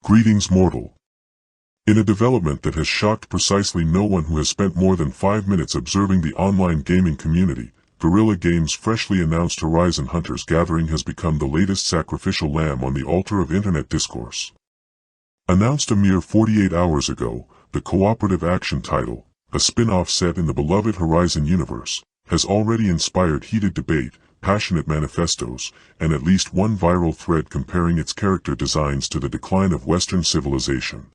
Greetings, mortal. In a development that has shocked precisely no one who has spent more than 5 minutes observing the online gaming community, Guerrilla Games freshly announced Hᴜɪᴛᴇʀs Hunters Gathering has become the latest sacrificial lamb on the altar of internet discourse. Announced a mere 48 hours ago, the cooperative action title, a spin-off set in the beloved Hᴜɪᴛᴇʀs universe, has already inspired heated debate, passionate manifestos, and at least one viral thread comparing its character designs to the decline of Western civilization.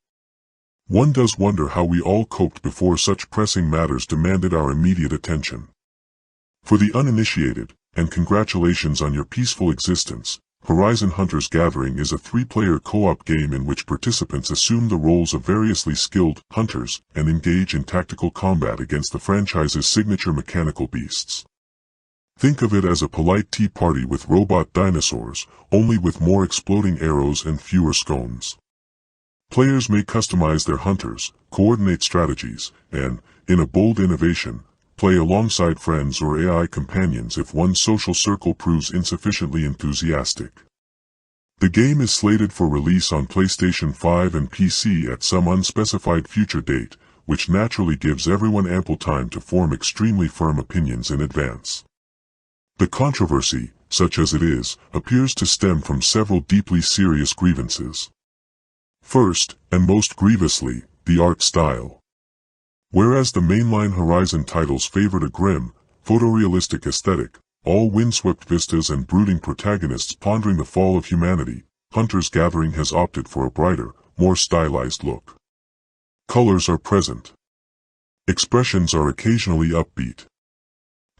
One does wonder how we all coped before such pressing matters demanded our immediate attention. For the uninitiated, and congratulations on your peaceful existence, Hᴜɪᴛᴇʀs Hunters Gathering is a 3-player co-op game in which participants assume the roles of variously skilled hunters and engage in tactical combat against the franchise's signature mechanical beasts. Think of it as a polite tea party with robot dinosaurs, only with more exploding arrows and fewer scones. Players may customize their hunters, coordinate strategies, and, in a bold innovation, play alongside friends or AI companions if one's social circle proves insufficiently enthusiastic. The game is slated for release on PlayStation 5 and PC at some unspecified future date, which naturally gives everyone ample time to form extremely firm opinions in advance. The controversy, such as it is, appears to stem from several deeply serious grievances. First, and most grievously, the art style. Whereas the mainline Hᴜɪᴛ titles favored a grim, photorealistic aesthetic, all windswept vistas and brooding protagonists pondering the fall of humanity, Hunters Gathering has opted for a brighter, more stylized look. Colors are present. Expressions are occasionally upbeat.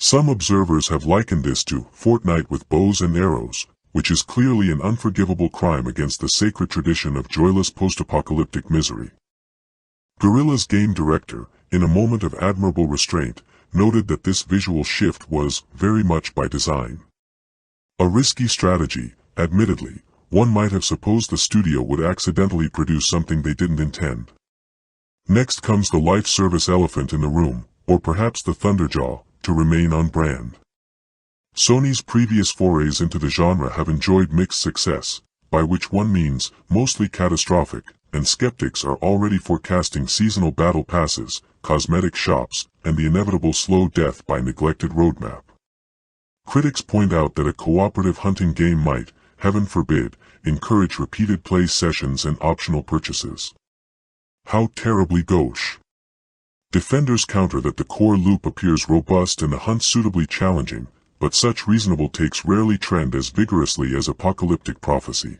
Some observers have likened this to Fortnite with bows and arrows, which is clearly an unforgivable crime against the sacred tradition of joyless post-apocalyptic misery. Guerrilla's game director, in a moment of admirable restraint, noted that this visual shift was very much by design. A risky strategy, admittedly. One might have supposed the studio would accidentally produce something they didn't intend. Next comes the life service elephant in the room, or perhaps the Thunderjaw, to remain on brand. Sony's previous forays into the genre have enjoyed mixed success, by which one means mostly catastrophic, and skeptics are already forecasting seasonal battle passes, cosmetic shops, and the inevitable slow death by neglected roadmap. Critics point out that a cooperative hunting game might, heaven forbid, encourage repeated play sessions and optional purchases. How terribly gauche. Defenders counter that the core loop appears robust and the hunt suitably challenging, but such reasonable takes rarely trend as vigorously as apocalyptic prophecy.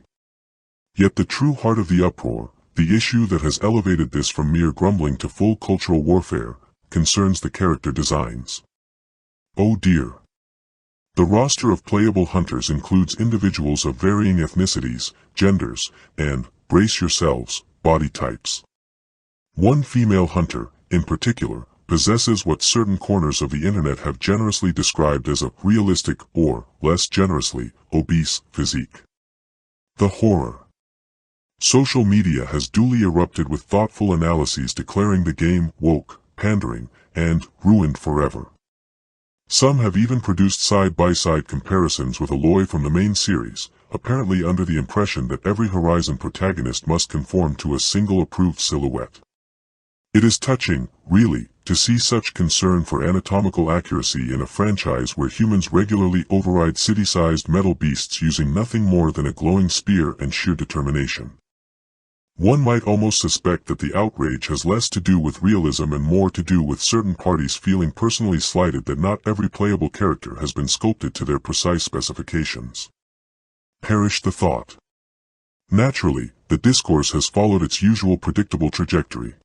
Yet the true heart of the uproar, the issue that has elevated this from mere grumbling to full cultural warfare, concerns the character designs. Oh dear. The roster of playable hunters includes individuals of varying ethnicities, genders, and, brace yourselves, body types. One female hunter, in particular, possesses what certain corners of the internet have generously described as a realistic or, less generously, obese physique. The horror. Social media has duly erupted with thoughtful analyses declaring the game woke, pandering, and ruined forever. Some have even produced side-by-side comparisons with Aloy from the main series, apparently under the impression that every Hᴜɪᴛ protagonist must conform to a single approved silhouette. It is touching, really, to see such concern for anatomical accuracy in a franchise where humans regularly override city-sized metal beasts using nothing more than a glowing spear and sheer determination. One might almost suspect that the outrage has less to do with realism and more to do with certain parties feeling personally slighted that not every playable character has been sculpted to their precise specifications. Perish the thought. Naturally, the discourse has followed its usual predictable trajectory.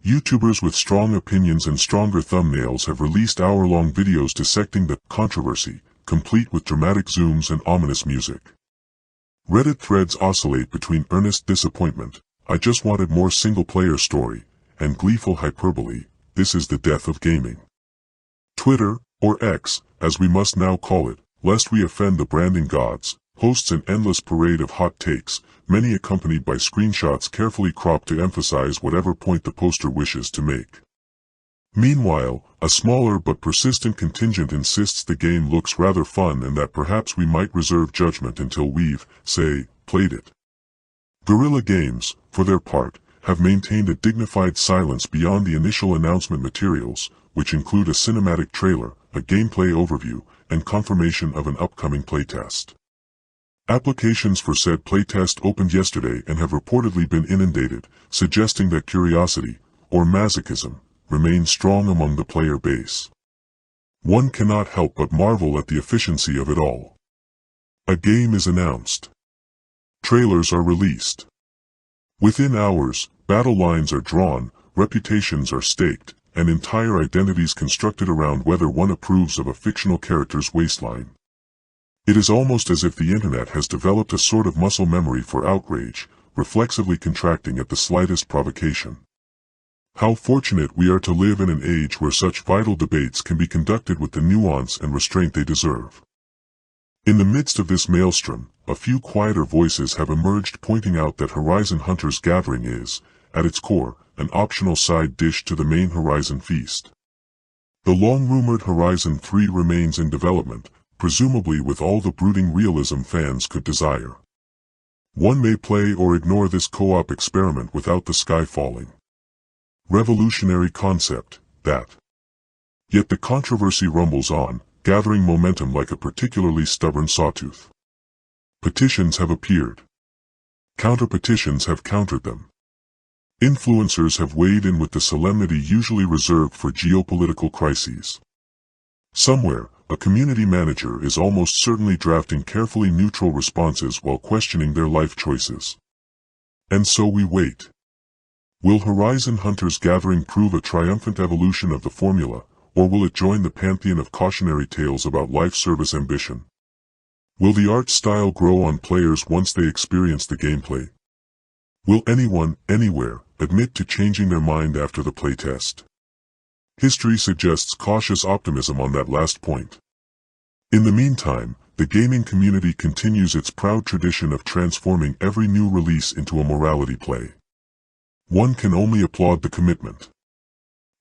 YouTubers with strong opinions and stronger thumbnails have released hour-long videos dissecting the controversy, complete with dramatic zooms and ominous music. Reddit threads oscillate between earnest disappointment, I just wanted more single-player story, and gleeful hyperbole, this is the death of gaming. Twitter, or X, as we must now call it, lest we offend the branding gods, hosts an endless parade of hot takes, many accompanied by screenshots carefully cropped to emphasize whatever point the poster wishes to make. Meanwhile, a smaller but persistent contingent insists the game looks rather fun and that perhaps we might reserve judgment until we've, say, played it. Guerrilla Games, for their part, have maintained a dignified silence beyond the initial announcement materials, which include a cinematic trailer, a gameplay overview, and confirmation of an upcoming playtest. Applications for said playtest opened yesterday and have reportedly been inundated, suggesting that curiosity, or masochism, remains strong among the player base. One cannot help but marvel at the efficiency of it all. A game is announced. Trailers are released. Within hours, battle lines are drawn, reputations are staked, and entire identities constructed around whether one approves of a fictional character's waistline. It is almost as if the internet has developed a sort of muscle memory for outrage, reflexively contracting at the slightest provocation. How fortunate we are to live in an age where such vital debates can be conducted with the nuance and restraint they deserve. In the midst of this maelstrom, a few quieter voices have emerged pointing out that Hᴜɪ̀ᴛᴇʀs Hunters Gathering is, at its core, an optional side dish to the main Horizon feast. The long-rumored Horizon 3 remains in development, presumably with all the brooding realism fans could desire. One may play or ignore this co-op experiment without the sky falling. Revolutionary concept, that. Yet the controversy rumbles on, gathering momentum like a particularly stubborn sawtooth. Petitions have appeared. Counter-petitions have countered them. Influencers have weighed in with the solemnity usually reserved for geopolitical crises. Somewhere, a community manager is almost certainly drafting carefully neutral responses while questioning their life choices. And so we wait. Will Horizon Hunters Gathering prove a triumphant evolution of the formula, or will it join the pantheon of cautionary tales about life service ambition? Will the art style grow on players once they experience the gameplay? Will anyone, anywhere, admit to changing their mind after the playtest? History suggests cautious optimism on that last point. In the meantime, the gaming community continues its proud tradition of transforming every new release into a morality play. One can only applaud the commitment.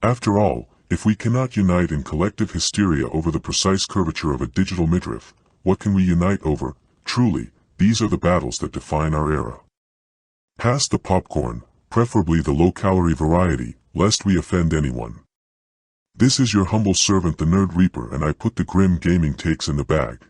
After all, if we cannot unite in collective hysteria over the precise curvature of a digital midriff, what can we unite over? Truly, these are the battles that define our era. Pass the popcorn, preferably the low-calorie variety, lest we offend anyone. This is your humble servant the Nerd Reaper, and I put the grim gaming takes in the bag.